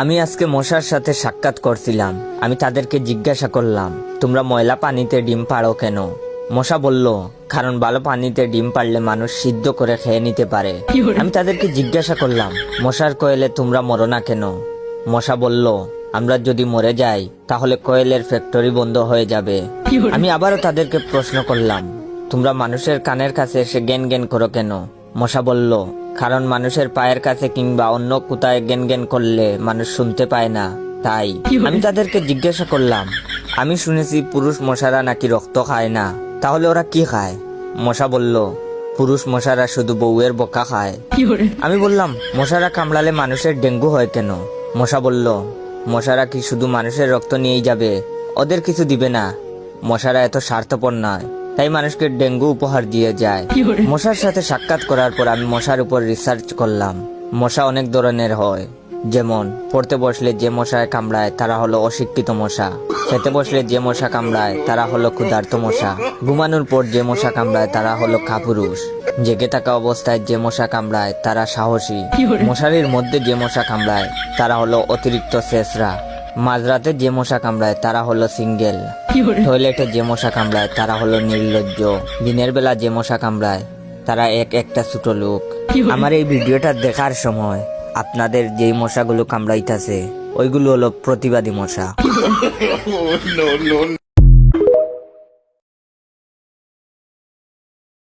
আমি আজকে মশার সাথে সাক্ষাৎ করছিলাম। আমি তাদেরকে জিজ্ঞাসা করলাম, তোমরা ময়লা পানিতে ডিম পাড়ো কেন? মশা বলল, কারণ ভালো পানিতে ডিম পারলে মানুষ সিদ্ধ করে খেয়ে নিতে পারে। আমি তাদেরকে জিজ্ঞাসা করলাম, মশার কোয়েলে তোমরা মরো না কেন? মশা বলল, আমরা যদি মরে যাই তাহলে কোয়েলের ফ্যাক্টরি বন্ধ হয়ে যাবে। আমি আবারও তাদেরকে প্রশ্ন করলাম, তোমরা মানুষের কানের কাছে এসে জ্ঞান জ্ঞান করো কেন? মশা বলল, কারণ মানুষের পায়ের কাছে কিংবা অন্য কোথায় জ্ঞান জ্ঞান করলে মানুষ শুনতে পায় না, তাই। আমি তাদেরকে জিজ্ঞাসা করলাম, আমি শুনেছি পুরুষ মশারা নাকি রক্ত খায় না, তাহলে ওরা কি খায়? মশা বলল, পুরুষ মশারা শুধু বউয়ের বোকা খায়। আমি বললাম, মশারা কামড়ালে মানুষের ডেঙ্গু হয় কেন? মশা বলল, মশারা কি শুধু মানুষের রক্ত নিয়েই যাবে, ওদের কিছু দিবে না। মশারা এত স্বার্থপর নয়, তাই মানুষকে ডেঙ্গু উপহার দিয়ে যায়। মশার সাথে সাক্ষাৎ করার পর আমি মশার উপর রিসার্চ করলাম। মশা অনেক ধরনের হয়, যেমন পড়তে বসলে যে মশায় কামড়ায় তারা হলো অশিক্ষিত মশা, খেতে বসলে যে মশা কামড়ায় তারা হলো ক্ষুধার্ত মশা, ঘুমানোর পর যে মশা কামড়ায় তারা হলো কাপুরুষ, জেগে থাকা অবস্থায় যে মশা কামড়ায় তারা সাহসী, মশারির মধ্যে যে মশা কামড়ায় তারা হলো অতিরিক্ত শেষরা, মাঝরাতে যে মশা কামড়ায় তারা হলো সিঙ্গেল, টয়লেটে যে মশা কামড়ায় তারা হলো নির্লজ্জ, দিনের বেলা যে মশা কামড়ায় তারা একটা ছোট লোক। আমার এই ভিডিওটা দেখার সময় আপনাদের যেই মশাগুলো কামড়াইতেছে ওইগুলো হলো প্রতিবাদী মশা।